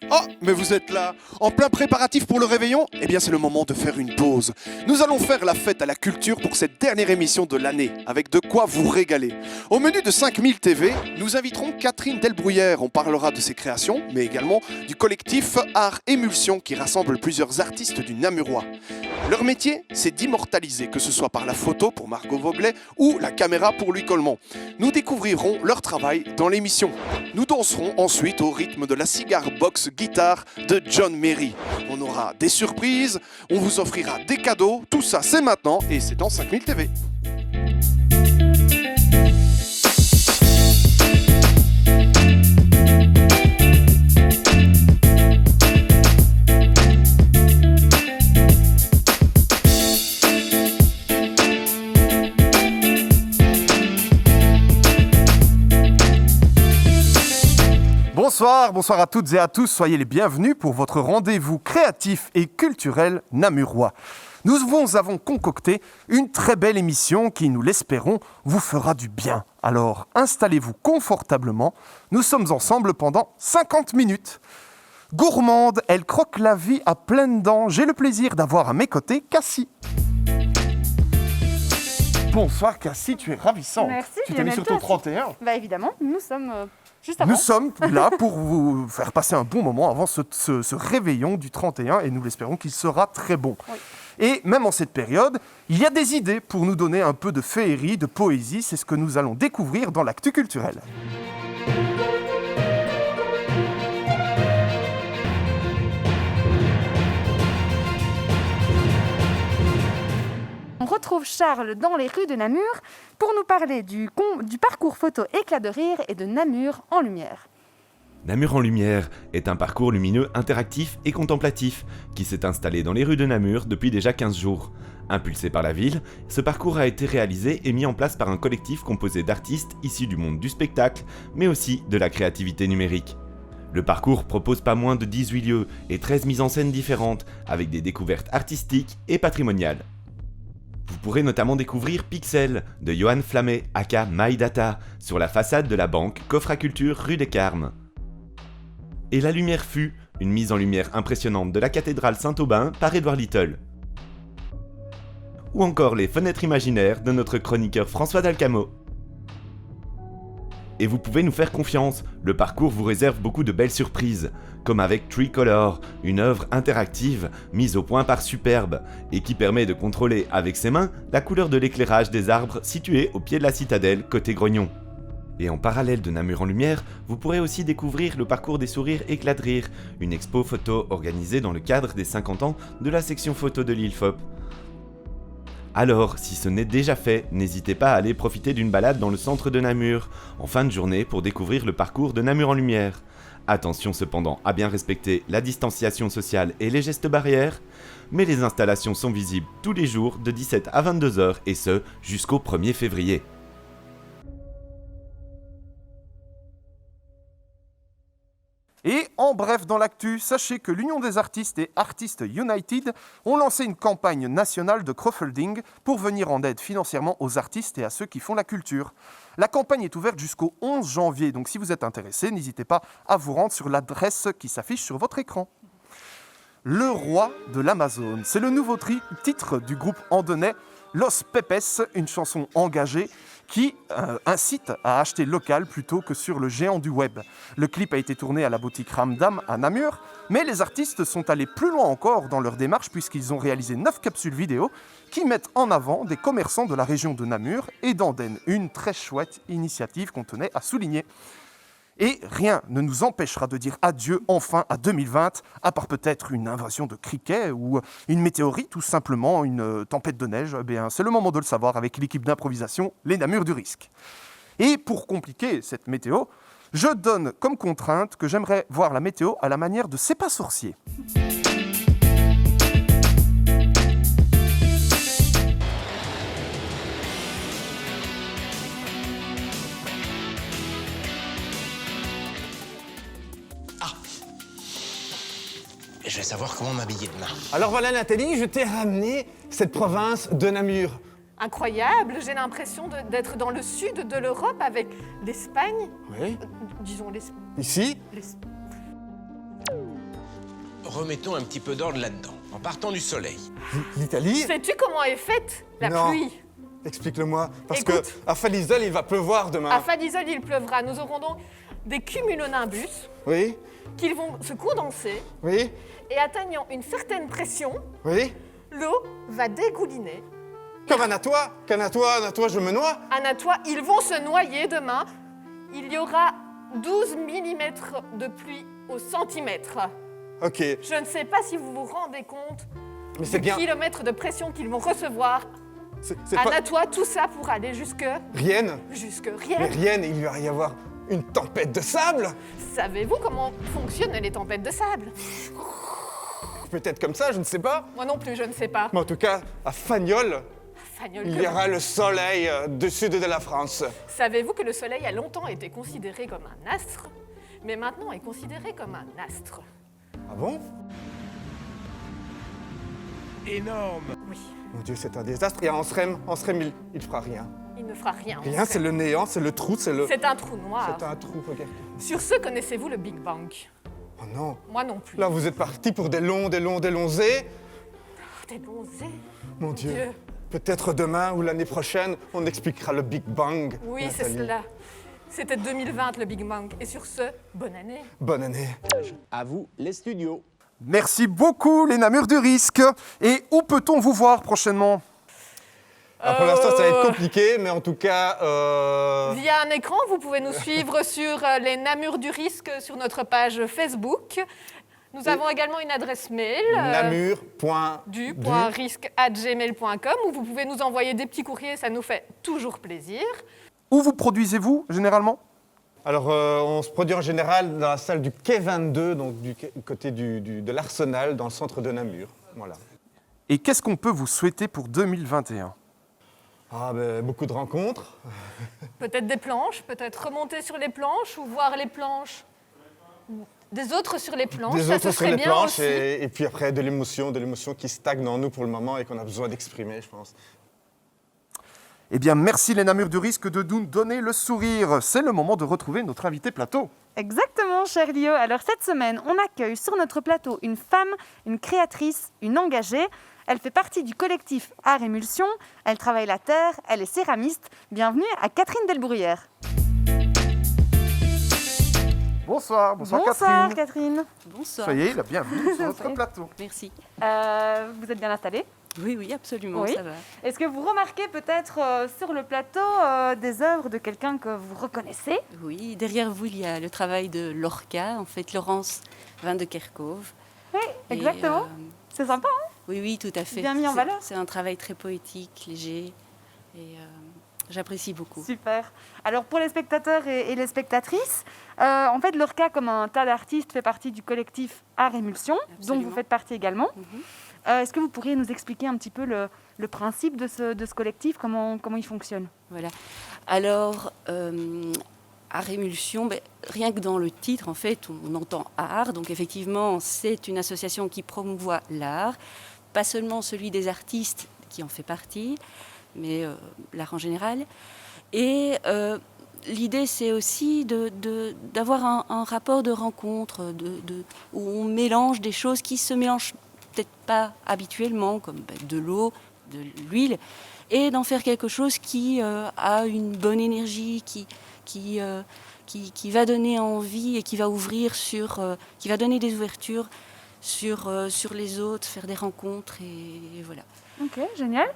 Oh, mais vous êtes là, en plein préparatif pour le réveillon? Eh bien, c'est le moment de faire une pause. Nous allons faire la fête à la culture pour cette dernière émission de l'année, avec de quoi vous régaler. Au menu de 5000 TV, nous inviterons Catherine Delbruyère. On parlera de ses créations, mais également du collectif Art Émulsion qui rassemble plusieurs artistes du Namurois. Leur métier, c'est d'immortaliser, que ce soit par la photo pour Margot Voglet ou la caméra pour Louis Coleman. Nous découvrirons leur travail dans l'émission. Nous danserons ensuite au rythme de la cigar box guitare de John Merry. On aura des surprises, on vous offrira des cadeaux, tout ça c'est maintenant et c'est dans 5000 TV. Bonsoir à toutes et à tous, soyez les bienvenus pour votre rendez-vous créatif et culturel namurois. Nous vous avons concocté une très belle émission qui, nous l'espérons, vous fera du bien. Alors installez-vous confortablement, nous sommes ensemble pendant 50 minutes. Gourmande, elle croque la vie à pleines dents, j'ai le plaisir d'avoir à mes côtés Cassie. Bonsoir Cassie, tu es ravissante. Merci, tu t'es mis sur ton 31. Bah évidemment, nous sommes juste avant. Nous sommes là pour vous faire passer un bon moment avant ce réveillon du 31 et nous l'espérons qu'il sera très bon. Oui. Et même en cette période, il y a des idées pour nous donner un peu de féerie, de poésie. C'est ce que nous allons découvrir dans l'actu culturel. On retrouve Charles dans les rues de Namur pour nous parler du parcours photo Éclat de rire et de Namur en lumière. Namur en lumière est un parcours lumineux interactif et contemplatif qui s'est installé dans les rues de Namur depuis déjà 15 jours. Impulsé par la ville, ce parcours a été réalisé et mis en place par un collectif composé d'artistes issus du monde du spectacle, mais aussi de la créativité numérique. Le parcours propose pas moins de 18 lieux et 13 mises en scène différentes, avec des découvertes artistiques et patrimoniales. Vous pourrez notamment découvrir Pixel de Johan Flamé, aka MyData, sur la façade de la banque Coffre à Culture rue des Carmes. Et La Lumière fut, une mise en lumière impressionnante de la cathédrale Saint-Aubin par Edouard Little. Ou encore les fenêtres imaginaires de notre chroniqueur François Dalcamo. Et vous pouvez nous faire confiance, le parcours vous réserve beaucoup de belles surprises, comme avec Tricolor, une œuvre interactive mise au point par Superbe, et qui permet de contrôler avec ses mains la couleur de l'éclairage des arbres situés au pied de la citadelle côté Grognon. Et en parallèle de Namur en lumière, vous pourrez aussi découvrir le parcours des sourires Éclat de rire, une expo photo organisée dans le cadre des 50 ans de la section photo de l'ILFOP. Alors, si ce n'est déjà fait, n'hésitez pas à aller profiter d'une balade dans le centre de Namur, en fin de journée pour découvrir le parcours de Namur en lumière. Attention cependant à bien respecter la distanciation sociale et les gestes barrières, mais les installations sont visibles tous les jours de 17 à 22h et ce, jusqu'au 1er février. Et en bref dans l'actu, sachez que l'Union des artistes et Artistes United ont lancé une campagne nationale de crowdfunding pour venir en aide financièrement aux artistes et à ceux qui font la culture. La campagne est ouverte jusqu'au 11 janvier, donc si vous êtes intéressé, n'hésitez pas à vous rendre sur l'adresse qui s'affiche sur votre écran. Le roi de l'Amazone, c'est le nouveau titre du groupe andonnais Los Pepes, une chanson engagée qui incite à acheter local plutôt que sur le géant du web. Le clip a été tourné à la boutique Ramdam à Namur, mais les artistes sont allés plus loin encore dans leur démarche puisqu'ils ont réalisé 9 capsules vidéo qui mettent en avant des commerçants de la région de Namur et d'Andenne. Une très chouette initiative qu'on tenait à souligner. Et rien ne nous empêchera de dire adieu enfin à 2020, à part peut-être une invasion de criquets ou une météorite ou simplement une tempête de neige. Eh bien, c'est le moment de le savoir avec l'équipe d'improvisation Les Namurs du Risque. Et pour compliquer cette météo, je donne comme contrainte que j'aimerais voir la météo à la manière de C'est pas sorcier. Je vais savoir comment m'habiller demain. Alors voilà Nathalie, je t'ai ramené cette province de Namur. Incroyable, j'ai l'impression d'être dans le sud de l'Europe avec l'Espagne. Oui. Disons l'Espagne. Ici, remettons un petit peu d'ordre là-dedans, en partant du soleil. L'Italie? Sais-tu comment est faite la Non. pluie? Explique-le-moi. Parce Écoute. qu'à Falisol, il va pleuvoir demain. À Fadisol, il pleuvra. Nous aurons donc des cumulonimbus Oui, qui vont se condenser oui, et atteignant une certaine pression, oui. l'eau va dégouliner. Comme un Natois. Qu'un Natois, je me noie. Anatois, ils vont se noyer demain. Il y aura 12 mm de pluie au centimètre. Ok, Je ne sais pas si vous vous rendez compte mais c'est du bien. kilomètre de pression qu'ils vont recevoir. C'est pas... Anatois, tout ça pour aller jusque Rienne. Mais rien. Rienne, il va y avoir une tempête de sable. Savez-vous comment fonctionnent les tempêtes de sable? Peut-être comme ça, je ne sais pas. Moi non plus, je ne sais pas. Mais en tout cas, à Fagnols, Fagnol, il que- y aura le soleil du sud de la France. Savez-vous que le Soleil a longtemps été considéré comme un astre, mais maintenant est considéré comme un astre? Ah bon? Énorme! Oui, Mon Dieu, c'est un désastre. Et Ansrem, il fera rien. il ne fera rien. Rien, c'est le néant, c'est le trou, c'est un trou noir. C'est un trou, regarde. Sur ce, connaissez-vous le Big Bang? Oh non. Moi non plus. Là, vous êtes partis pour des longs zés. T'es bronzé. Mon Dieu. Dieu. Peut-être demain ou l'année prochaine, on expliquera le Big Bang. Oui, c'est Nathalie. cela. C'était 2020, le Big Bang. Et sur ce, bonne année. Bonne année. À vous, les studios. Merci beaucoup, les Namurs du Risque. Et où peut-on vous voir prochainement? Alors, pour l'instant, ça va être compliqué, mais en tout cas... Via un écran, vous pouvez nous suivre sur les Namurs du Risque sur notre page Facebook. Nous avons également une adresse mail. du.risque@gmail.com où vous pouvez nous envoyer des petits courriers, ça nous fait toujours plaisir. Où vous produisez-vous, généralement? Alors, on se produit en général dans la salle du quai 22, donc du côté de l'Arsenal, dans le centre de Namur. Voilà. Et qu'est-ce qu'on peut vous souhaiter pour 2021? Ah, ben, beaucoup de rencontres. Peut-être des planches, peut-être remonter sur les planches ou voir les planches des autres sur les planches. Des ça, autres ce sur serait les bien planches, aussi. et puis après, de l'émotion qui stagne en nous pour le moment et qu'on a besoin d'exprimer, je pense. Eh bien, merci les Namurs du Risque de nous donner le sourire. C'est le moment de retrouver notre invité plateau. Exactement, cher Lio. Alors cette semaine, on accueille sur notre plateau une femme, une créatrice, une engagée. Elle fait partie du collectif Art Émulsion. Elle travaille la terre, elle est céramiste. Bienvenue à Catherine Delbruyère. Bonsoir, Bonsoir Catherine. Bonsoir. Soyez la bienvenue sur notre Soyez. plateau. Merci. Vous êtes bien installée? Oui, absolument, Oui. ça va. Est-ce que vous remarquez peut-être sur le plateau des œuvres de quelqu'un que vous reconnaissez? Oui, derrière vous, il y a le travail de Lorca, en fait, Laurence Van de Kerkhove. Oui, Et, exactement. C'est sympa, hein? Oui, tout à fait. Bien mis en valeur. C'est un travail très poétique, léger, et j'apprécie beaucoup. Super. Alors pour les spectateurs et les spectatrices, en fait, Lorca, comme un tas d'artistes, fait partie du collectif Art Émulsion, dont Absolument. vous faites partie également. Mhm. Est-ce que vous pourriez nous expliquer un petit peu le principe de ce collectif, comment il fonctionne? Voilà. Alors, Art Émulsion, rien que dans le titre, en fait, on entend art. Donc, effectivement, c'est une association qui promouvoit l'art, pas seulement celui des artistes qui en fait partie, mais l'art en général. Et l'idée, c'est aussi d'avoir un rapport de rencontre, où on mélange des choses qui se mélangent peut-être pas habituellement, comme de l'eau, de l'huile, et d'en faire quelque chose qui a une bonne énergie, qui va donner envie et qui va ouvrir qui va donner des ouvertures sur les autres, faire des rencontres, et voilà. Ok, génial.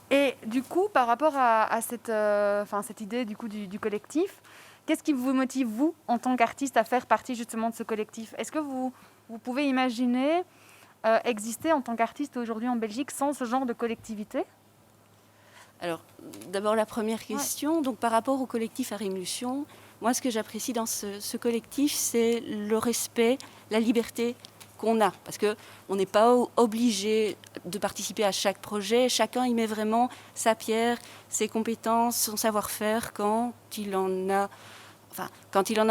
Et du coup, par rapport à cette idée du collectif, qu'est-ce qui vous motive, vous, en tant qu'artiste, à faire partie justement de ce collectif? Est-ce que vous pouvez imaginer exister en tant qu'artiste aujourd'hui en Belgique sans ce genre de collectivité? Alors, d'abord la première question, donc par rapport au collectif Art Émulsion, moi ce que j'apprécie dans ce collectif, c'est le respect, la liberté qu'on a, parce qu'on n'est pas obligé de participer à chaque projet, chacun y met vraiment sa pierre, ses compétences, son savoir-faire quand il en a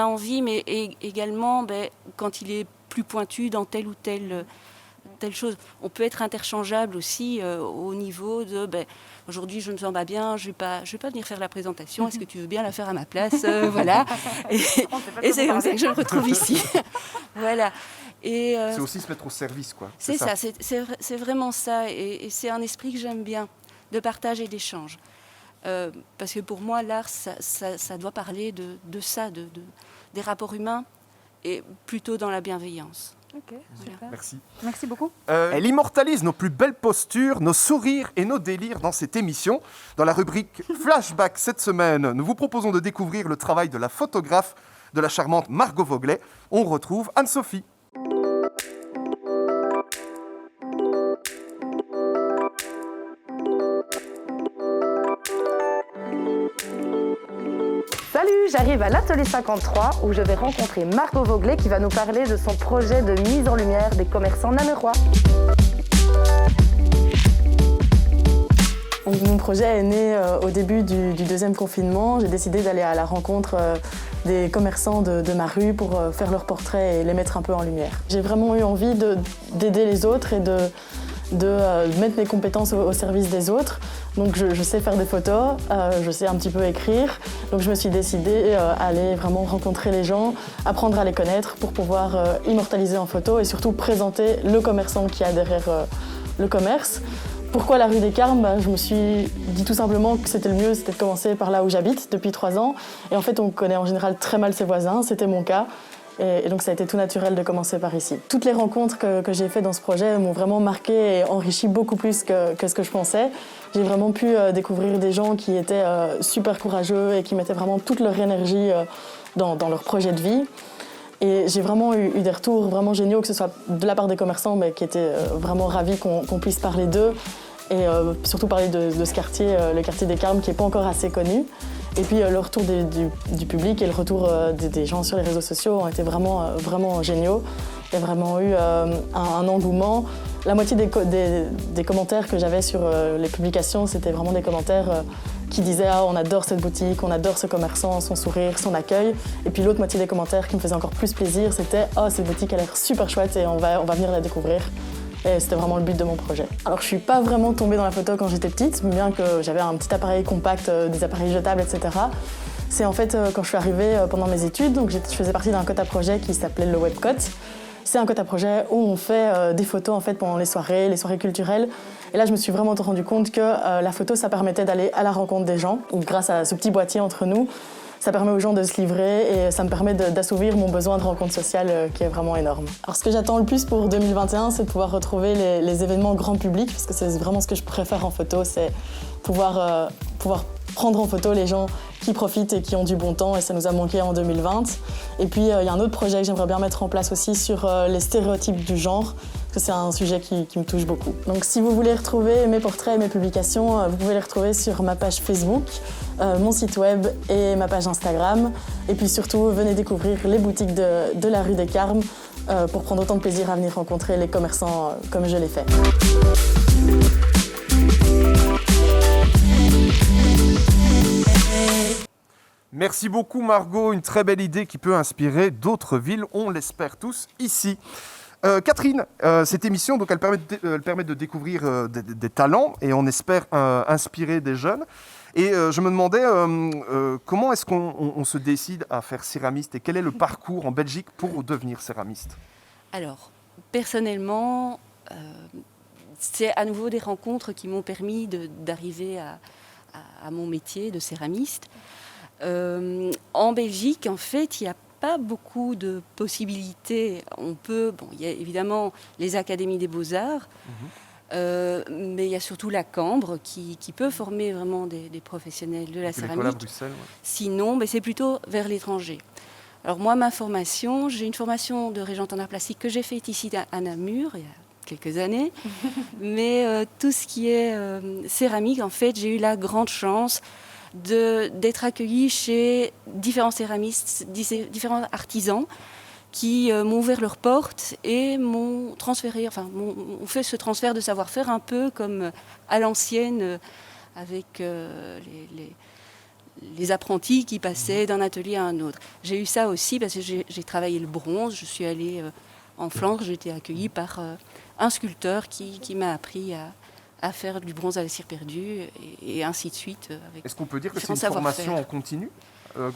envie, mais également quand il est plus pointu dans telle ou telle chose. On peut être interchangeable aussi au niveau de aujourd'hui je ne me sens pas bien, je vais pas venir faire la présentation, est-ce que tu veux bien la faire à ma place? Voilà. Et c'est comme ça que je me retrouve ici. Voilà. Et C'est aussi se mettre au service, quoi. c'est ça, c'est vraiment ça. Et c'est un esprit que j'aime bien, de partage et d'échange. Parce que pour moi, l'art, ça doit parler de ça, des rapports humains, et plutôt dans la bienveillance. Ok, super. Merci. Merci beaucoup. Elle immortalise nos plus belles postures, nos sourires et nos délires dans cette émission. Dans la rubrique Flashback cette semaine, nous vous proposons de découvrir le travail de la photographe de la charmante Margot Voglet. On retrouve Anne-Sophie. Salut, j'arrive à l'atelier 53 où je vais rencontrer Margot Voglet qui va nous parler de son projet de mise en lumière des commerçants namurois. Donc, mon projet est né au début du deuxième confinement. J'ai décidé d'aller à la rencontre des commerçants de ma rue pour faire leurs portraits et les mettre un peu en lumière. J'ai vraiment eu envie d'aider les autres et de mettre mes compétences au service des autres. Donc je sais faire des photos, je sais un petit peu écrire. Donc je me suis décidée à aller vraiment rencontrer les gens, apprendre à les connaître pour pouvoir immortaliser en photo et surtout présenter le commerçant qui a derrière le commerce. Pourquoi la rue des Carmes ? Je me suis dit tout simplement que c'était le mieux, c'était de commencer par là où j'habite depuis 3 ans. Et en fait, on connaît en général très mal ses voisins, c'était mon cas. Et donc ça a été tout naturel de commencer par ici. Toutes les rencontres que j'ai faites dans ce projet m'ont vraiment marqué et enrichi beaucoup plus que ce que je pensais. J'ai vraiment pu découvrir des gens qui étaient super courageux et qui mettaient vraiment toute leur énergie dans leur projet de vie. Et j'ai vraiment eu des retours vraiment géniaux, que ce soit de la part des commerçants, mais qui étaient vraiment ravis qu'on puisse parler d'eux. Et surtout parler de ce quartier, le quartier des Carmes, qui n'est pas encore assez connu. Et puis le retour du public et le retour des gens sur les réseaux sociaux ont été vraiment géniaux. Il y a vraiment eu un engouement. La moitié des commentaires que j'avais sur les publications, c'était vraiment des commentaires qui disaient « Ah, on adore cette boutique, on adore ce commerçant, son sourire, son accueil ». Et puis l'autre moitié des commentaires qui me faisaient encore plus plaisir, c'était « Oh, cette boutique a l'air super chouette et on va venir la découvrir ». Et c'était vraiment le but de mon projet. Alors je suis pas vraiment tombée dans la photo quand j'étais petite, bien que j'avais un petit appareil compact, des appareils jetables, etc. C'est en fait quand je suis arrivée pendant mes études, donc je faisais partie d'un quota projet qui s'appelait le Webcote. C'est un quota projet où on fait des photos en fait pendant les soirées culturelles. Et là je me suis vraiment rendu compte que la photo ça permettait d'aller à la rencontre des gens. Donc, grâce à ce petit boîtier entre nous, ça permet aux gens de se livrer et ça me permet d'assouvir mon besoin de rencontre sociale qui est vraiment énorme. Alors ce que j'attends le plus pour 2021, c'est de pouvoir retrouver les événements grand public, parce que c'est vraiment ce que je préfère en photo, c'est pouvoir prendre en photo les gens qui profitent et qui ont du bon temps, et ça nous a manqué en 2020. Et puis il y a un autre projet que j'aimerais bien mettre en place aussi sur les stéréotypes du genre, parce que c'est un sujet qui me touche beaucoup. Donc si vous voulez retrouver mes portraits et mes publications, vous pouvez les retrouver sur ma page Facebook, mon site web et ma page Instagram. Et puis surtout, venez découvrir les boutiques de la rue des Carmes pour prendre autant de plaisir à venir rencontrer les commerçants comme je l'ai fait. Merci beaucoup Margot, une très belle idée qui peut inspirer d'autres villes, on l'espère tous ici. Catherine, cette émission, donc, elle permet de découvrir des talents et on espère inspirer des jeunes. Et je me demandais comment est-ce qu'on se décide à faire céramiste et quel est le parcours en Belgique pour devenir céramiste ? Alors, personnellement, c'est à nouveau des rencontres qui m'ont permis d'arriver à mon métier de céramiste. En Belgique, en fait, il n'y a pas beaucoup de possibilités. Il y a évidemment les académies des beaux-arts, mais il y a surtout la Cambre qui peut former vraiment des professionnels de la céramique. À Bruxelles, ouais. Sinon, c'est plutôt vers l'étranger. Alors moi, ma formation, j'ai une formation de régente en art plastique que j'ai faite ici à Namur, il y a quelques années. Mais tout ce qui est céramique, en fait, j'ai eu la grande chance d'être accueillie chez différents céramistes, différents artisans qui m'ont ouvert leurs portes et m'ont transféré, ont fait ce transfert de savoir-faire un peu comme à l'ancienne avec les apprentis qui passaient d'un atelier à un autre. J'ai eu ça aussi parce que j'ai travaillé le bronze, je suis allée en Flandre, j'ai été accueillie par un sculpteur qui m'a appris à faire du bronze à la cire perdue et ainsi de suite. Est-ce qu'on peut dire que c'est une formation en continu ?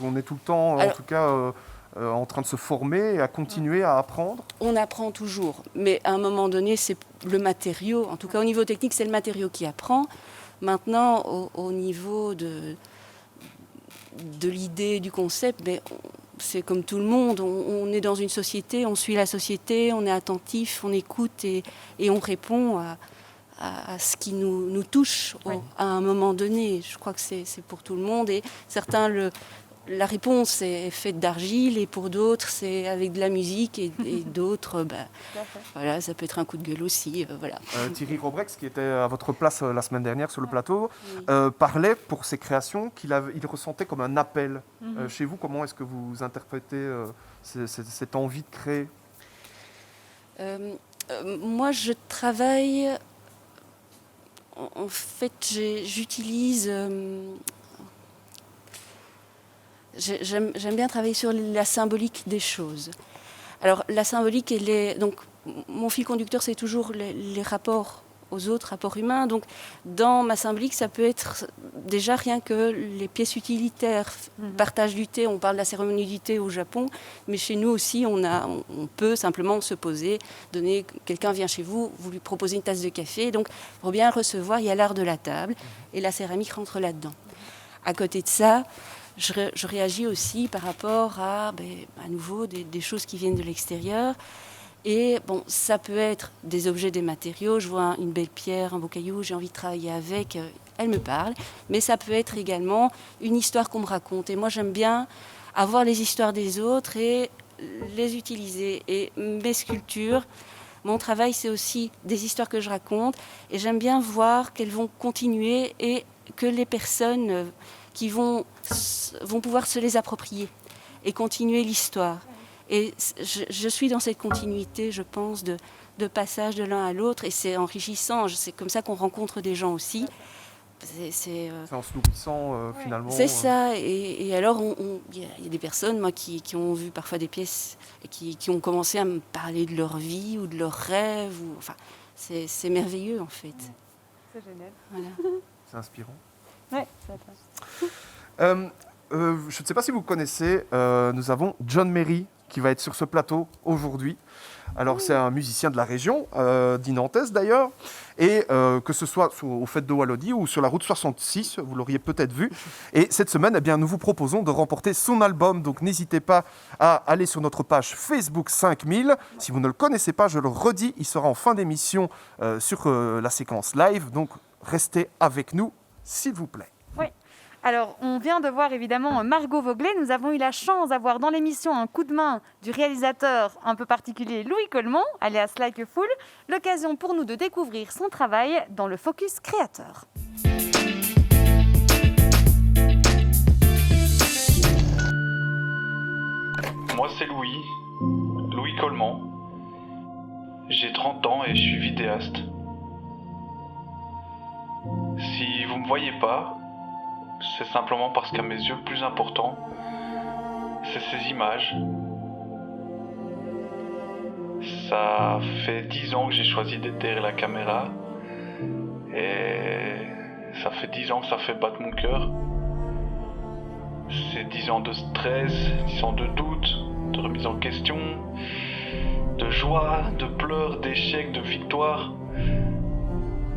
On est tout le temps, en tout cas, en train de se former et à continuer à apprendre? On apprend toujours, mais à un moment donné, c'est le matériau, en tout cas au niveau technique, c'est le matériau qui apprend. Maintenant, au niveau de l'idée, du concept, c'est comme tout le monde, on est dans une société, on suit la société, on est attentif, on écoute et on répond à ce qui nous touche à un moment donné. Je crois que c'est pour tout le monde et certains, la réponse est faite d'argile et pour d'autres c'est avec de la musique et d'autres, voilà, ça peut être un coup de gueule aussi. Voilà. Thierry Robrex, qui était à votre place la semaine dernière sur le plateau, parlait pour ses créations qu'il ressentait comme un appel. Chez vous, comment est-ce que vous interprétez cette envie de créer? Moi, je travaille... En fait, j'utilise... J'aime bien travailler sur la symbolique des choses. Alors, la symbolique, donc, mon fil conducteur, c'est toujours les rapports aux autres, rapports humains. Donc, dans ma symbolique, ça peut être déjà rien que les pièces utilitaires, partage du thé. On parle de la cérémonie du thé au Japon, mais chez nous aussi, on peut simplement se poser, quelqu'un vient chez vous, vous lui proposez une tasse de café. Donc, pour bien le recevoir, il y a l'art de la table et la céramique rentre là-dedans. À côté de ça, je réagis aussi par rapport à nouveau des choses qui viennent de l'extérieur. Et ça peut être des objets, des matériaux. Je vois une belle pierre, un beau caillou, j'ai envie de travailler avec, elle me parle. Mais ça peut être également une histoire qu'on me raconte. Et moi, j'aime bien avoir les histoires des autres et les utiliser. Et mes sculptures, mon travail, c'est aussi des histoires que je raconte. Et j'aime bien voir qu'elles vont continuer et que les personnes qui vont pouvoir se les approprier et continuer l'histoire. Et je suis dans cette continuité, je pense, de passage de l'un à l'autre, et c'est enrichissant. C'est comme ça qu'on rencontre des gens aussi. C'est en se nourrissant, finalement. C'est ça. Et alors, il y a des personnes, moi, qui ont vu parfois des pièces et qui ont commencé à me parler de leur vie ou de leurs rêves. C'est merveilleux, en fait. C'est génial. Voilà. C'est inspirant. Oui, je ne sais pas si vous connaissez, nous avons John Merry qui va être sur ce plateau aujourd'hui. Alors, c'est un musicien de la région, d'Inantes d'ailleurs, et que ce soit au Fêtes de Wallonie ou sur la route 66, vous l'auriez peut-être vu. Et cette semaine, nous vous proposons de remporter son album, donc n'hésitez pas à aller sur notre page Facebook 5000. Si vous ne le connaissez pas, je le redis, il sera en fin d'émission sur la séquence live, donc restez avec nous, s'il vous plaît. Oui. Alors, on vient de voir évidemment Margot Voglet. Nous avons eu la chance d'avoir dans l'émission un coup de main du réalisateur un peu particulier Louis Coleman, alias Like a Fool, l'occasion pour nous de découvrir son travail dans le Focus Créateur. Moi, c'est Louis Coleman. J'ai 30 ans et je suis vidéaste. Si vous ne me voyez pas, c'est simplement parce qu'à mes yeux, le plus important, c'est ces images. Ça fait 10 ans que j'ai choisi d'être derrière la caméra. Et ça fait 10 ans que ça fait battre mon cœur. C'est 10 ans de stress, 10 ans de doute, de remise en question, de joie, de pleurs, d'échecs, de victoires.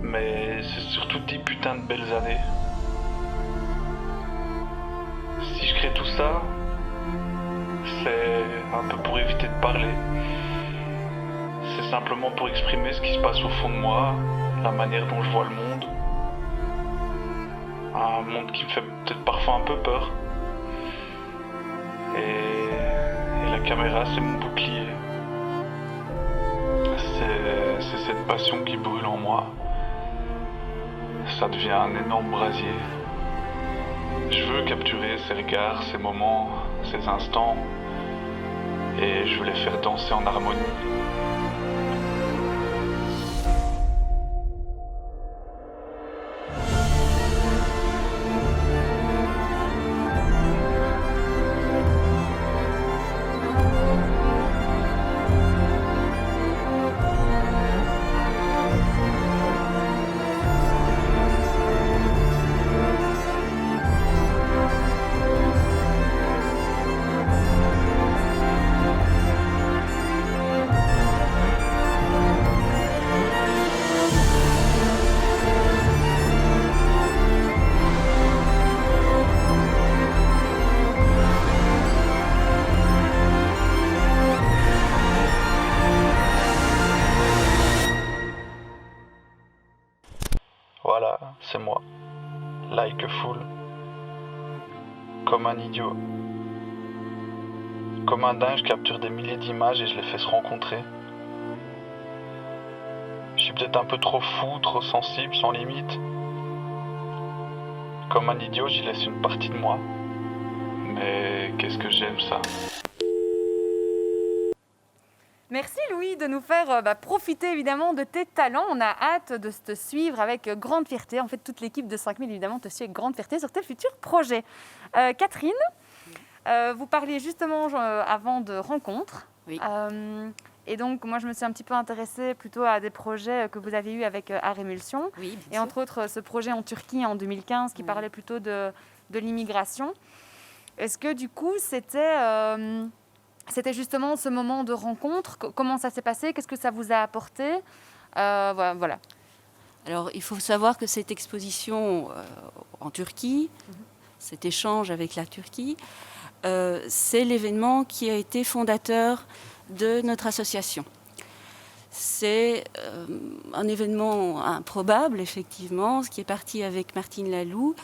Mais c'est surtout 10 putains de belles années. Si je crée tout ça, c'est un peu pour éviter de parler. C'est simplement pour exprimer ce qui se passe au fond de moi, la manière dont je vois le monde. Un monde qui me fait peut-être parfois un peu peur. Et la caméra, c'est mon bouclier. C'est cette passion qui brûle en moi. Ça devient un énorme brasier. Je veux capturer ces regards, ces moments, ces instants, et je veux les faire danser en harmonie. Voilà, c'est moi. Like a fool. Comme un idiot. Comme un dingue, je capture des milliers d'images et je les fais se rencontrer. Je suis peut-être un peu trop fou, trop sensible, sans limite. Comme un idiot, j'y laisse une partie de moi. Mais qu'est-ce que j'aime ça. Merci Louis de nous faire profiter évidemment de tes talents. On a hâte de te suivre avec grande fierté. En fait, toute l'équipe de 5000 évidemment te suit avec grande fierté sur tes futurs projets. Catherine, vous parliez justement avant de rencontres. Oui. Et donc, moi, je me suis un petit peu intéressée plutôt à des projets que vous avez eus avec Art Émulsion. Oui, et entre autres, ce projet en Turquie en 2015 qui parlait plutôt de l'immigration. Est-ce que du coup, c'était justement ce moment de rencontre? Comment ça s'est passé? Qu'est-ce que ça vous a apporté? Voilà. Alors, il faut savoir que cette exposition en Turquie, cet échange avec la Turquie, c'est l'événement qui a été fondateur de notre association. C'est un événement improbable, effectivement, qui est parti avec Martine Laloux,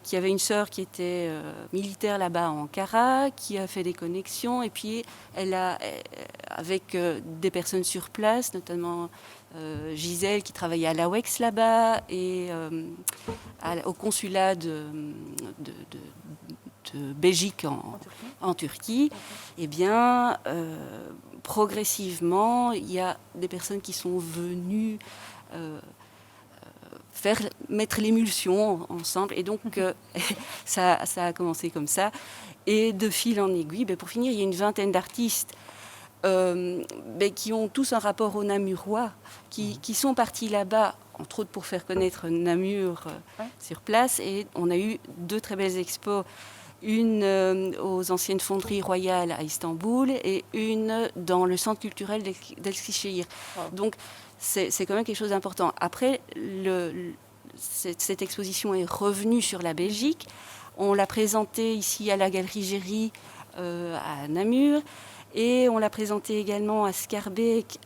qui avait une sœur qui était militaire là-bas en Ankara, qui a fait des connexions, et puis elle a, avec des personnes sur place, notamment Gisèle qui travaillait à l'AWEX là-bas, et au consulat de Belgique en Turquie, eh bien, progressivement, il y a des personnes qui sont venues mettre l'émulsion ensemble. Et donc, ça a commencé comme ça. Et de fil en aiguille, pour finir, il y a une vingtaine d'artistes qui ont tous un rapport au Namurois, qui sont partis là-bas, entre autres pour faire connaître Namur sur place. Et on a eu 2 très belles expos. Une aux anciennes fonderies royales à Istanbul et une dans le centre culturel d'Eskişehir. Donc, c'est quand même quelque chose d'important. Après, cette exposition est revenue sur la Belgique. On l'a présentée ici à la Galerie Géry à Namur. Et on l'a présentée également à Scarbeck.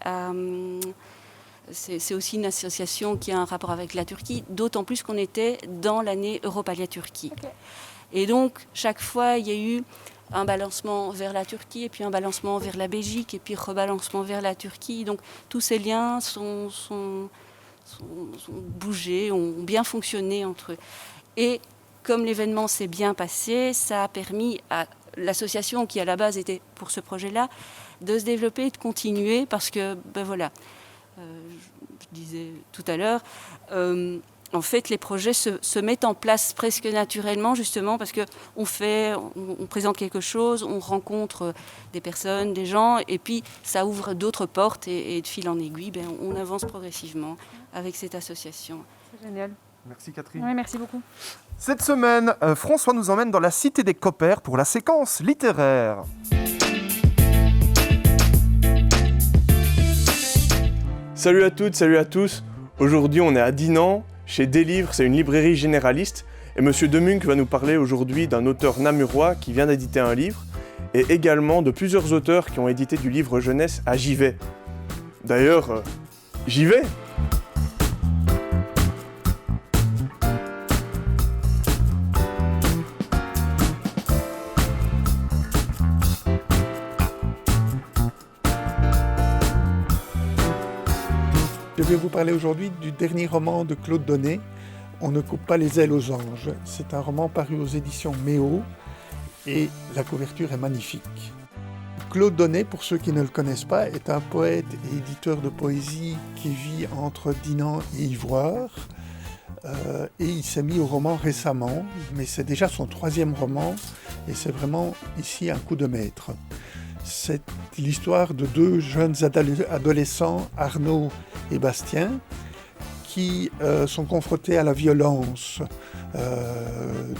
C'est aussi une association qui a un rapport avec la Turquie, d'autant plus qu'on était dans l'année Europalia Turquie. Okay. Et donc, chaque fois, il y a eu un balancement vers la Turquie, et puis un balancement vers la Belgique, et puis rebalancement vers la Turquie. Donc, tous ces liens sont bougés, ont bien fonctionné entre eux. Et comme l'événement s'est bien passé, ça a permis à l'association, qui à la base était pour ce projet-là, de se développer et de continuer, parce que, je disais tout à l'heure, en fait, les projets se mettent en place presque naturellement, justement, parce qu'on présente quelque chose, on rencontre des personnes, des gens, et puis ça ouvre d'autres portes, et de fil en aiguille, on avance progressivement avec cette association. C'est génial. Merci Catherine. Oui, merci beaucoup. Cette semaine, François nous emmène dans la Cité des Coppers pour la séquence littéraire. Salut à toutes, salut à tous. Aujourd'hui, on est à Dinan, chez Delivre, c'est une librairie généraliste. Et Monsieur Demunk va nous parler aujourd'hui d'un auteur namurois qui vient d'éditer un livre, et également de plusieurs auteurs qui ont édité du livre jeunesse à Givet. D'ailleurs, j'y vais. Je vais vous parler aujourd'hui du dernier roman de Claude Donnet, On ne coupe pas les ailes aux anges. C'est un roman paru aux éditions Méo et la couverture est magnifique. Claude Donnet, pour ceux qui ne le connaissent pas, est un poète et éditeur de poésie qui vit entre Dinan et Ivoire. Et il s'est mis au roman récemment, mais c'est déjà son 3e roman et c'est vraiment ici un coup de maître. C'est l'histoire de 2 jeunes adolescents, Arnaud et Bastien, qui sont confrontés à la violence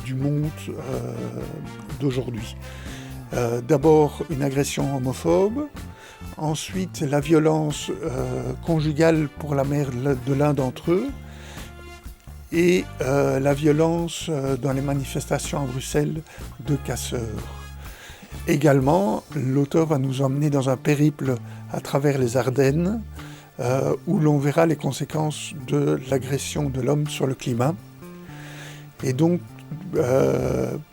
du monde d'aujourd'hui. D'abord une agression homophobe, ensuite la violence conjugale pour la mère de l'un d'entre eux, et la violence dans les manifestations à Bruxelles de casseurs. Également, l'auteur va nous emmener dans un périple à travers les Ardennes, où l'on verra les conséquences de l'agression de l'homme sur le climat. Et donc,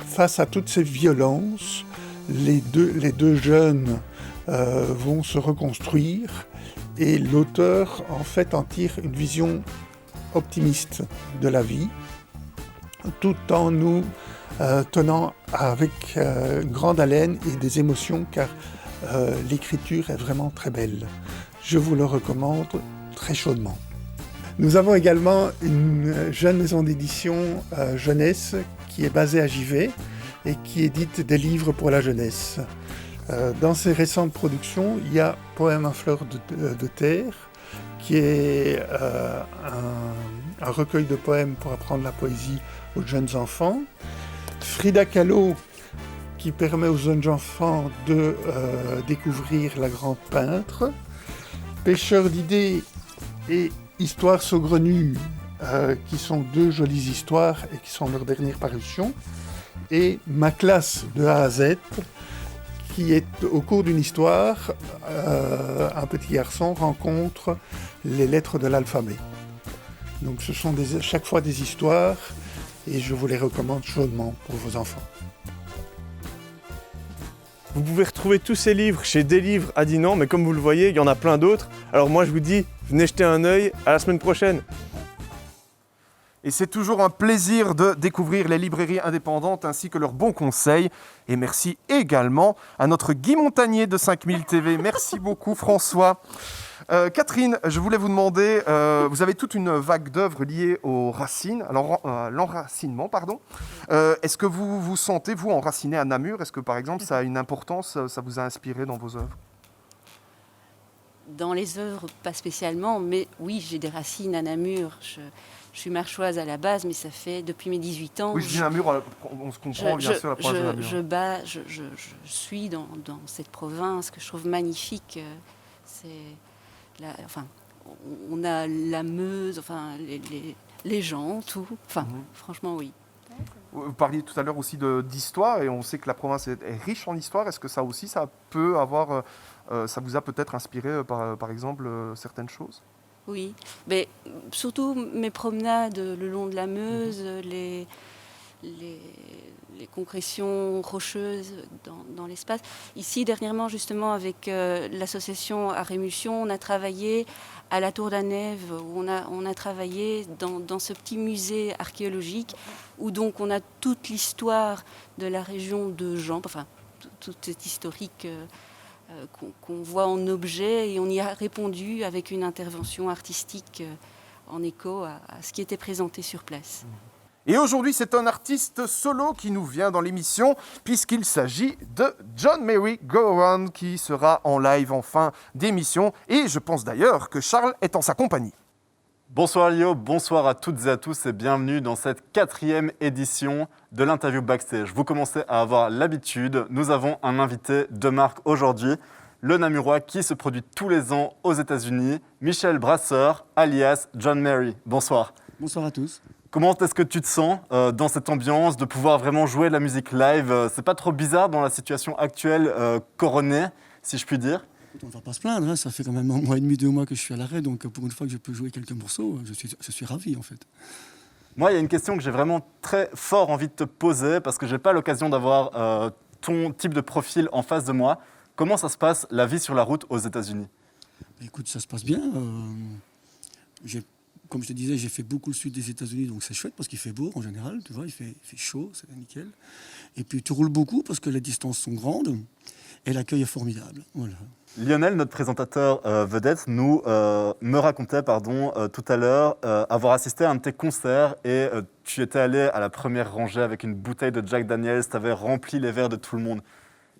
face à toutes ces violences, les deux jeunes vont se reconstruire et l'auteur, en fait, en tire une vision optimiste de la vie, tout en nous tenant avec une grande haleine et des émotions, car l'écriture est vraiment très belle. Je vous le recommande très chaudement. Nous avons également une jeune maison d'édition jeunesse qui est basée à Givet et qui édite des livres pour la jeunesse. Dans ses récentes productions, il y a Poèmes à fleur de terre, qui est un recueil de poèmes pour apprendre la poésie aux jeunes enfants. Frida Kahlo, qui permet aux jeunes enfants de découvrir la grande peintre. Pêcheurs d'idées et Histoires saugrenues, qui sont deux jolies histoires et qui sont leur dernière parution. Et Ma classe de A à Z, qui est au cours d'une histoire, un petit garçon rencontre les lettres de l'alphabet. Donc ce sont chaque fois des histoires et je vous les recommande chaudement pour vos enfants. Vous pouvez retrouver tous ces livres chez Delivre à Dinan, mais comme vous le voyez, il y en a plein d'autres. Alors moi je vous dis, venez jeter un œil, à la semaine prochaine. Et c'est toujours un plaisir de découvrir les librairies indépendantes ainsi que leurs bons conseils. Et merci également à notre Guy Montagnier de 5000 TV. Merci beaucoup François. Catherine, je voulais vous demander, vous avez toute une vague d'œuvres liées aux racines, l'enracinement, pardon. Est-ce que vous vous sentez, vous, enraciné à Namur? Est-ce que, par exemple, ça a une importance, ça vous a inspiré dans vos œuvres? Dans les œuvres, pas spécialement, mais oui, j'ai des racines à Namur. Je suis marchoise à la base, mais ça fait depuis mes 18 ans. Oui, je dis Namur, on se comprend bien sûr la province de Namur. Je suis dans cette province que je trouve magnifique. On a la Meuse, enfin, les gens, tout. Enfin, franchement, oui. Vous parliez tout à l'heure aussi d'histoire, et on sait que la province est riche en histoire. Est-ce que ça aussi, ça peut avoir... ça vous a peut-être inspiré, par exemple, certaines choses? Oui, mais surtout mes promenades le long de la Meuse, les concrétions rocheuses dans l'espace. Ici, dernièrement, justement, avec l'association Art Émulsion, on a travaillé à la Tour d'Anève, où on a travaillé dans ce petit musée archéologique, où donc on a toute l'histoire de la région de Gand, enfin, toute cette historique qu'on voit en objet, et on y a répondu avec une intervention artistique en écho à ce qui était présenté sur place. Et aujourd'hui, c'est un artiste solo qui nous vient dans l'émission, puisqu'il s'agit de John Merry Go Around, qui sera en live en fin d'émission. Et je pense d'ailleurs que Charles est en sa compagnie. Bonsoir Lio, bonsoir à toutes et à tous et bienvenue dans cette 4e édition de l'interview backstage. Vous commencez à avoir l'habitude, nous avons un invité de marque aujourd'hui, le Namurois qui se produit tous les ans aux États-Unis, Michel Brasseur, alias John Merry. Bonsoir. Bonsoir à tous. Comment est-ce que tu te sens dans cette ambiance de pouvoir vraiment jouer de la musique live? C'est pas trop bizarre dans la situation actuelle coronée, si je puis dire? On ne va pas se plaindre, hein. Ça fait quand même 1 mois et demi, 2 mois que je suis à l'arrêt, donc pour une fois que je peux jouer quelques morceaux, je suis ravi en fait. Moi, il y a une question que j'ai vraiment très fort envie de te poser, parce que je n'ai pas l'occasion d'avoir ton type de profil en face de moi. Comment ça se passe, la vie sur la route aux États-Unis? Écoute, ça se passe bien. Comme je te disais, j'ai fait beaucoup le sud des États-Unis, donc c'est chouette parce qu'il fait beau en général, tu vois, il fait chaud, c'est nickel. Et puis tu roules beaucoup parce que les distances sont grandes et l'accueil est formidable. Voilà. Lionel, notre présentateur vedette, me racontait tout à l'heure avoir assisté à un de tes concerts et tu étais allé à la première rangée avec une bouteille de Jack Daniels, tu avais rempli les verres de tout le monde.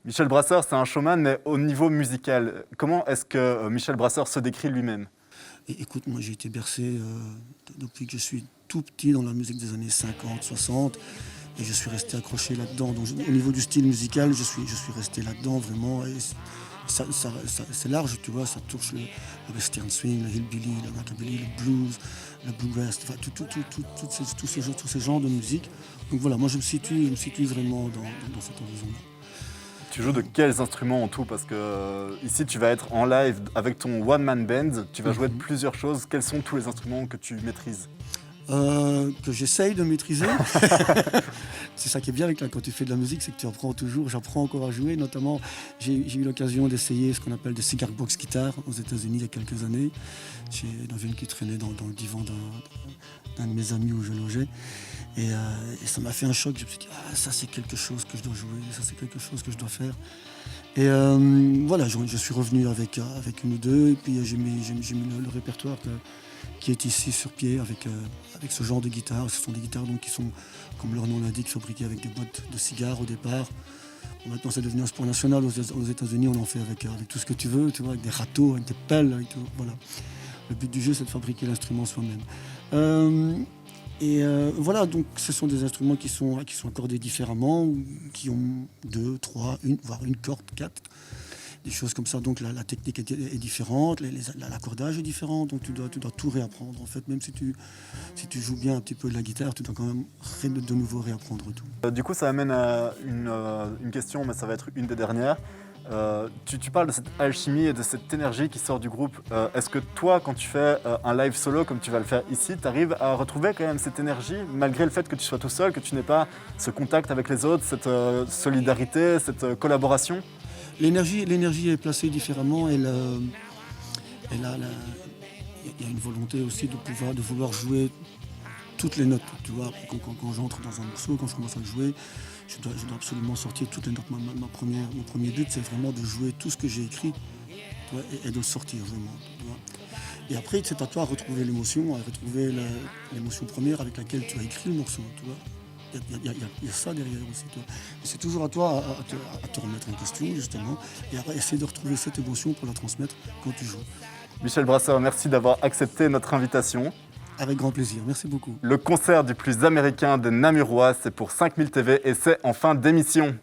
Michel Brasseur, c'est un showman, mais au niveau musical, comment est-ce que Michel Brasseur se décrit lui-même? Écoute, moi j'ai été bercé depuis que je suis tout petit dans la musique des années 50, 60, et je suis resté accroché là-dedans. Donc, au niveau du style musical, je suis resté là-dedans vraiment. Et c'est large, tu vois, ça touche le western swing, le hillbilly, le rockabilly, le blues, le bluegrass, enfin, tous ces genres de musique. Donc voilà, moi je me situe vraiment dans cette horizon-là. Tu joues de quels instruments en tout? Parce que ici, tu vas être en live avec ton one-man band, tu vas jouer de plusieurs choses. Quels sont tous les instruments que tu maîtrises? Que j'essaye de maîtriser. C'est ça qui est bien avec quand tu fais de la musique, c'est que tu apprends toujours. J'apprends encore à jouer, notamment j'ai eu l'occasion d'essayer ce qu'on appelle des cigar box guitare aux États-Unis il y a quelques années. Il y en avait une qui traînait dans le divan d'un de mes amis où je logeais. Et ça m'a fait un choc. Je me suis dit, ça c'est quelque chose que je dois jouer, ça c'est quelque chose que je dois faire. Et voilà, je suis revenu avec une ou deux, et puis j'ai mis le répertoire qui est ici sur pied avec ce genre de guitare. Ce sont des guitares donc, qui sont, comme leur nom l'indique, fabriquées avec des boîtes de cigares au départ. Bon, maintenant c'est devenu un sport national aux États-Unis, on en fait avec tout ce que tu veux, tu vois, avec des râteaux, avec des pelles, avec tout, voilà. Le but du jeu c'est de fabriquer l'instrument soi-même. Voilà, donc ce sont des instruments qui sont accordés différemment, qui ont 2, 3, voire une corde, 4. Des choses comme ça, donc la technique est différente, l'accordage est différent, donc tu dois tout réapprendre en fait, même si tu joues bien un petit peu de la guitare, tu dois quand même de nouveau réapprendre tout. Du coup, ça amène à une question, mais ça va être une des dernières. Tu parles de cette alchimie et de cette énergie qui sort du groupe. Est-ce que toi, quand tu fais un live solo comme tu vas le faire ici, tu arrives à retrouver quand même cette énergie, malgré le fait que tu sois tout seul, que tu n'aies pas ce contact avec les autres, cette solidarité, cette collaboration? L'énergie est placée différemment et il y a une volonté aussi de vouloir jouer toutes les notes. Tu vois, quand j'entre dans un morceau, quand je commence à le jouer, je dois absolument sortir toutes les notes. Mon premier but, c'est vraiment de jouer tout ce que j'ai écrit, tu vois, et de le sortir vraiment. Tu vois. Et après, c'est à toi à retrouver l'émotion, à retrouver l'émotion première avec laquelle tu as écrit le morceau. Tu vois. Il y a ça derrière aussi. Toi. C'est toujours à toi à te remettre en question, justement, et à essayer de retrouver cette émotion pour la transmettre quand tu joues. Michel Brasseur, merci d'avoir accepté notre invitation. Avec grand plaisir, merci beaucoup. Le concert du plus américain des Namurois, c'est pour 5000 TV et c'est en fin d'émission.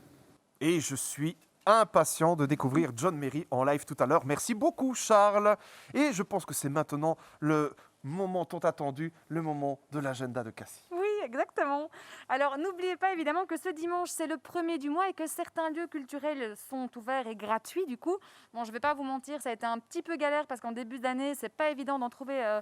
Et je suis impatient de découvrir John Merry en live tout à l'heure. Merci beaucoup, Charles. Et je pense que c'est maintenant le moment tant attendu, le moment de l'agenda de Cassie. Oui, exactement. Alors, n'oubliez pas évidemment que ce dimanche, c'est le 1er du mois et que certains lieux culturels sont ouverts et gratuits du coup. Bon, je ne vais pas vous mentir, ça a été un petit peu galère parce qu'en début d'année, c'est pas évident d'en trouver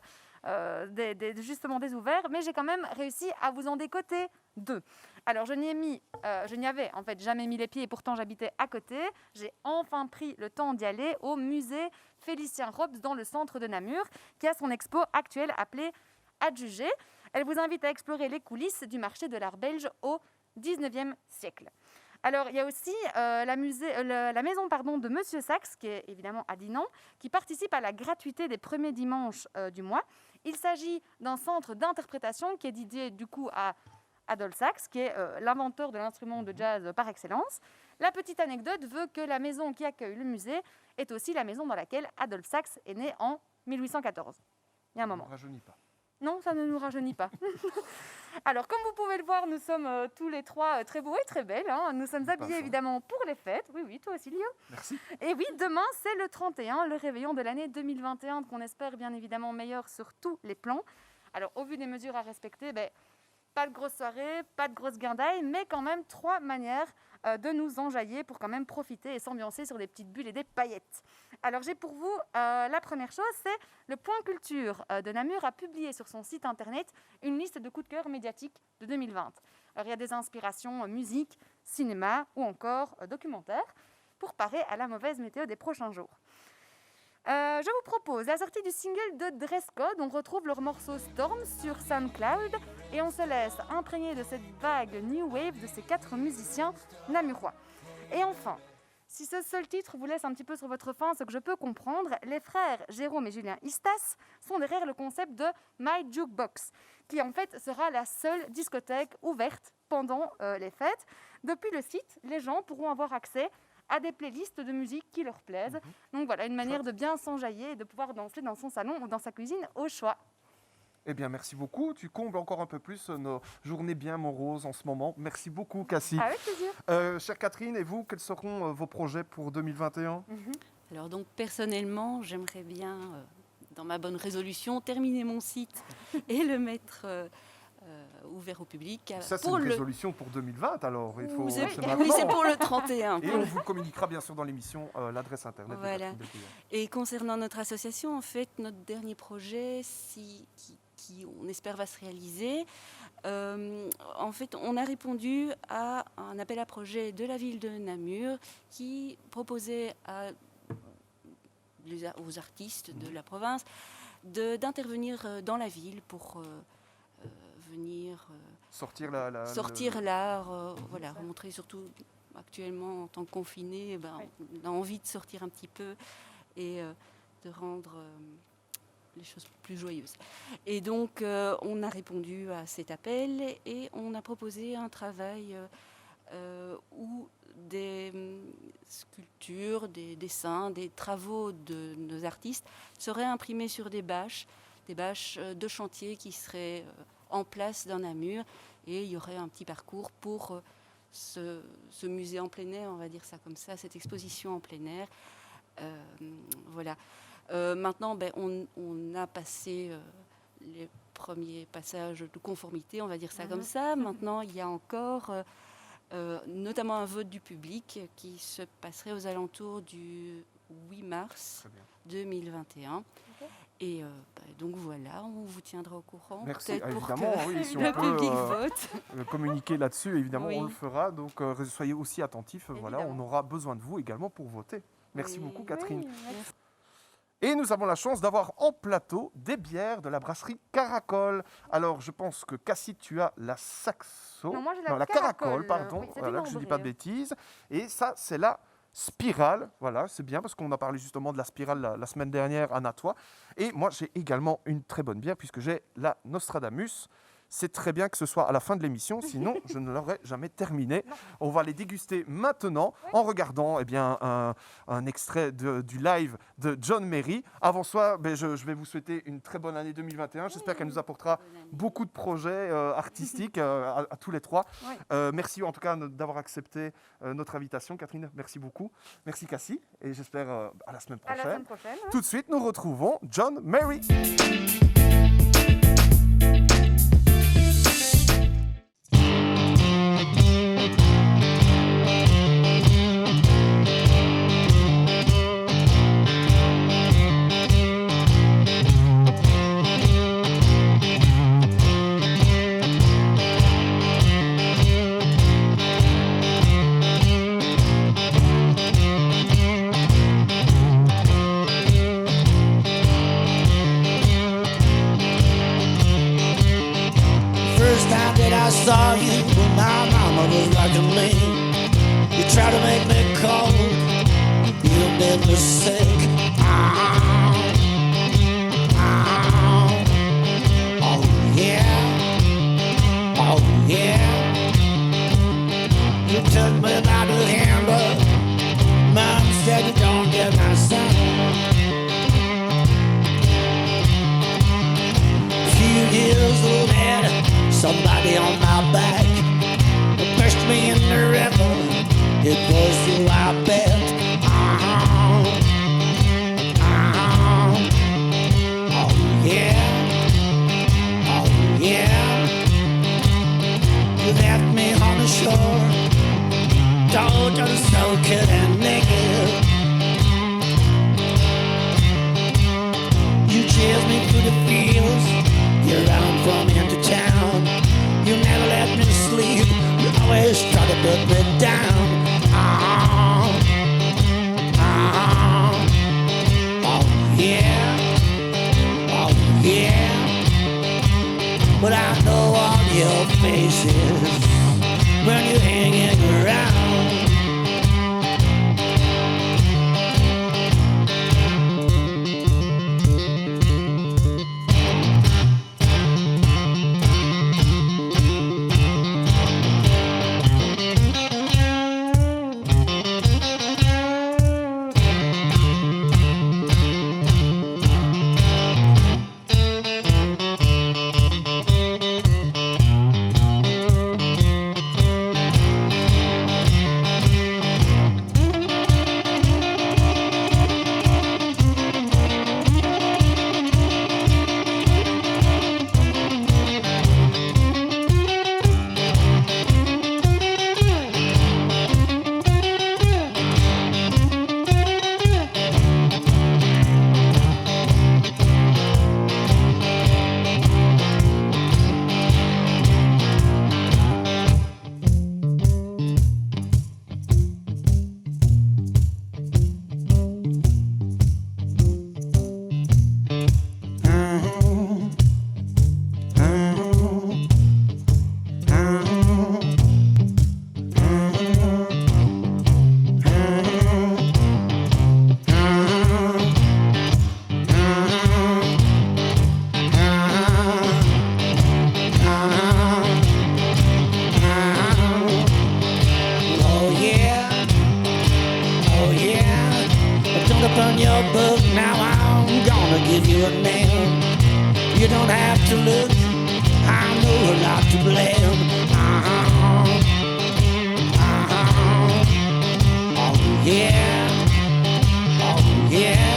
justement des ouverts, mais j'ai quand même réussi à vous en décoter 2. Alors, je n'y avais en fait jamais mis les pieds et pourtant j'habitais à côté. J'ai enfin pris le temps d'y aller au musée Félicien Robes dans le centre de Namur, qui a son expo actuelle appelée Adjugé. Elle vous invite à explorer les coulisses du marché de l'art belge au XIXe siècle. Alors, il y a aussi la maison de Monsieur Sax, qui est évidemment à Dinan, qui participe à la gratuité des premiers dimanches du mois. Il s'agit d'un centre d'interprétation qui est dédié du coup à Adolphe Sax, qui est l'inventeur de l'instrument de jazz par excellence. La petite anecdote veut que la maison qui accueille le musée est aussi la maison dans laquelle Adolphe Sax est né en 1814. Il y a un moment. Ça ne rajeunit pas. Non, ça ne nous rajeunit pas. Alors, comme vous pouvez le voir, nous sommes tous les trois très beaux et très belles. Hein. Nous sommes habillés évidemment pour les fêtes. Oui, toi aussi, Lio. Merci. Et oui, demain, c'est le 31, le réveillon de l'année 2021, qu'on espère bien évidemment meilleur sur tous les plans. Alors, au vu des mesures à respecter, pas de grosse soirée, pas de grosse guindaille, mais quand même 3 manières de nous enjailler pour quand même profiter et s'ambiancer sur des petites bulles et des paillettes. Alors j'ai pour vous, la première chose, c'est le Point Culture de Namur a publié sur son site internet une liste de coups de cœur médiatiques de 2020. Alors il y a des inspirations musique, cinéma ou encore documentaire pour parer à la mauvaise météo des prochains jours. Je vous propose la sortie du single de Dress Code. On retrouve leur morceau Storm sur SoundCloud et on se laisse imprégner de cette vague new wave de ces 4 musiciens namurois. Et enfin, si ce seul titre vous laisse un petit peu sur votre faim, ce que je peux comprendre, les frères Jérôme et Julien Istas sont derrière le concept de My Jukebox, qui en fait sera la seule discothèque ouverte pendant les fêtes. Depuis le site, les gens pourront avoir accès à des playlists de musique qui leur plaisent. Donc voilà, une manière de bien s'enjailler et de pouvoir danser dans son salon ou dans sa cuisine au choix. Eh bien, merci beaucoup. Tu combles encore un peu plus nos journées bien moroses en ce moment. Merci beaucoup, Cassie. Avec plaisir. Chère Catherine, et vous, quels seront vos projets pour 2021 ? Alors donc, personnellement, j'aimerais bien, dans ma bonne résolution, terminer mon site et le mettre ouvert au public. Ça, c'est une résolution pour 2020, alors. Il faut... Oui, c'est pour le 31. Et on vous communiquera bien sûr dans l'émission l'adresse internet. Voilà. Et concernant notre association, en fait, notre dernier projet, qui on espère va se réaliser, en fait, on a répondu à un appel à projet de la ville de Namur qui proposait aux artistes de la province d'intervenir dans la ville pour venir sortir l'art, voilà, remontrer surtout actuellement en tant que confiné, on a envie de sortir un petit peu et de rendre les choses plus joyeuses. Et donc on a répondu à cet appel et on a proposé un travail où des sculptures, des dessins, des travaux de nos artistes seraient imprimés sur des bâches de chantier qui seraient en place dans Namur, et il y aurait un petit parcours pour ce musée en plein air, on va dire ça comme ça, cette exposition en plein air. Voilà. Maintenant, on a passé les premiers passages de conformité, on va dire ça comme ça. Maintenant, il y a encore notamment un vote du public qui se passerait aux alentours du 8 mars 2021. Et donc voilà, on vous tiendra au courant. Merci, pour évidemment, que si on le peut public vote. Communiquer là-dessus, évidemment, Oui. on le fera. Donc soyez aussi attentifs, voilà, on aura besoin de vous également pour voter. Merci beaucoup, Catherine. Merci. Et nous avons la chance d'avoir en plateau des bières de la brasserie Caracol. Alors, je pense que Cassie, tu as la Saxo. Non, moi j'ai la Caracol, pardon. Oui, c'est Voilà, une que je ne dis ambrée. pas de bêtises. Et ça, c'est la Spirale. Voilà, c'est bien parce qu'on a parlé justement de la Spirale la semaine dernière à Natois. Et moi, j'ai également une très bonne bière puisque j'ai la Nostradamus. C'est très bien que ce soit à la fin de l'émission, sinon je ne l'aurais jamais terminé. On va les déguster maintenant en regardant un extrait du live de John Merry. Avant ça, je vais vous souhaiter une très bonne année 2021. J'espère qu'elle nous apportera beaucoup de projets artistiques à tous les trois. Merci en tout cas prochaine d'avoir accepté notre invitation. Catherine, merci beaucoup. Merci Cassie et j'espère à la semaine prochaine. À la semaine prochaine. Tout de suite, nous retrouvons John Merry. Saw you when my mama was rocking me. You tried to make me cold, you made me sick. Oh yeah, oh yeah. You took me by the hand, but Mom said you don't get my son. A few years later, somebody on my back pushed me in the river. It was you, I bet. Oh yeah, oh yeah. You left me on the shore, told you to soak it and naked. You chased me through the fields, you ran from into town. You never let me sleep, you always try to put me down. Oh yeah, oh yeah. But I know all your faces when you're hanging around. Now I'm gonna give you a name. You don't have to look, I know you're not to blame. Oh yeah, oh yeah.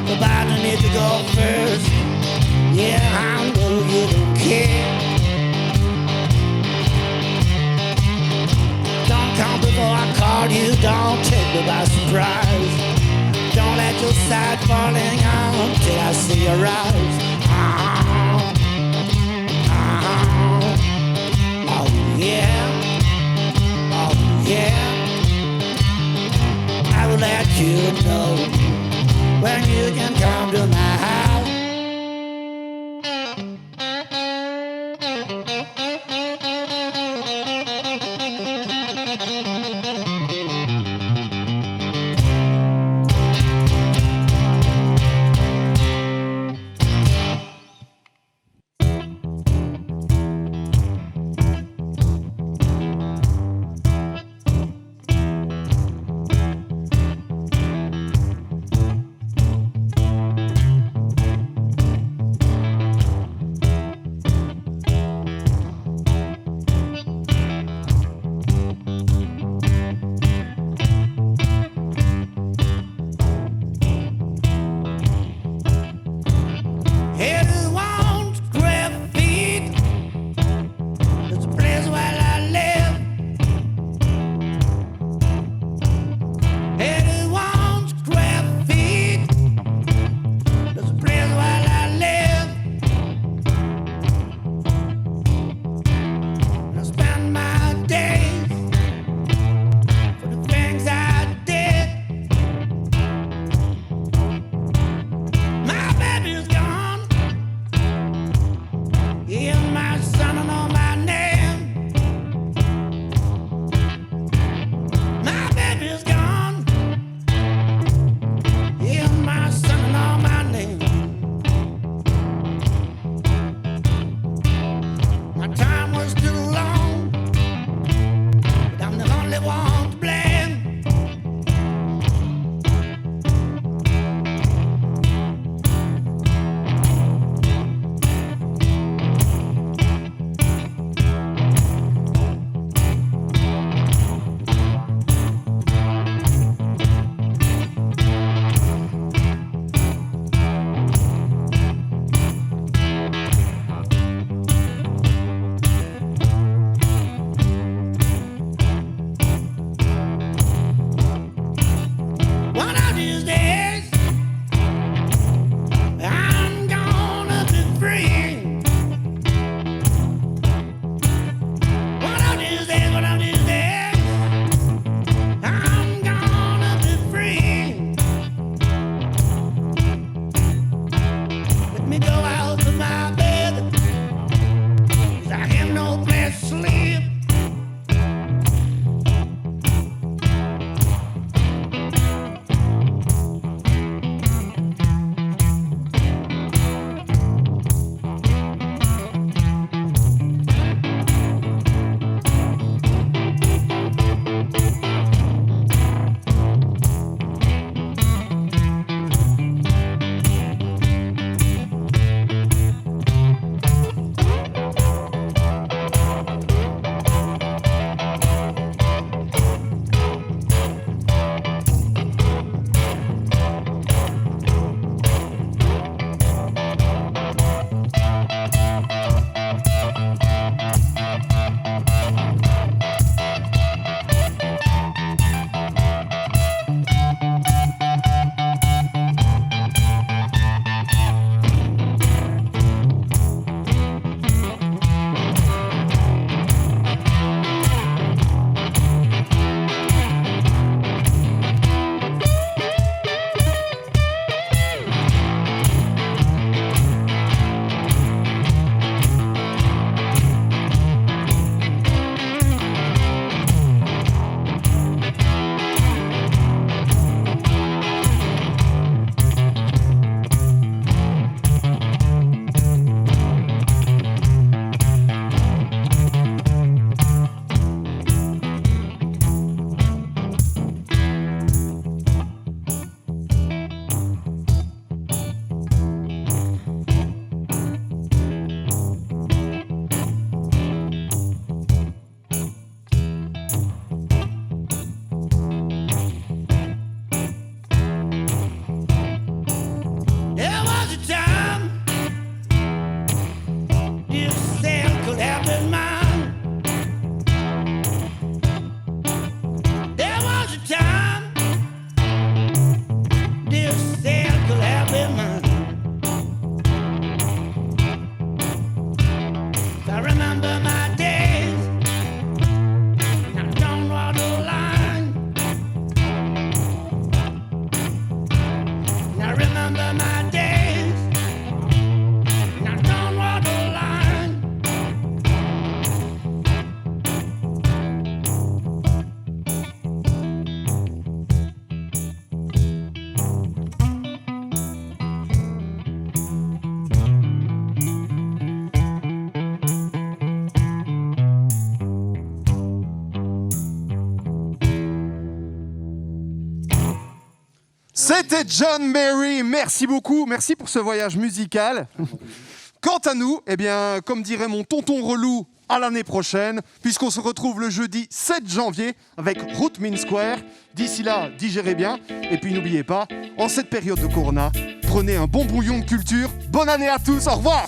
But I don't need to go first. Yeah, I know you don't care. Don't come before I call you, don't take me by surprise. Don't let your side falling out till I see your eyes. Oh yeah, oh yeah. I will let you know when you can come to my house. remember my days. And I don't walk the line. C'était John Mayer, merci beaucoup, merci pour ce voyage musical. Quant à nous, eh bien, comme dirait mon tonton relou, à l'année prochaine, puisqu'on se retrouve le jeudi 7 janvier avec Rootmin Square. D'ici là, digérez bien, et puis n'oubliez pas, en cette période de Corona, prenez un bon bouillon de culture. Bonne année à tous, au revoir.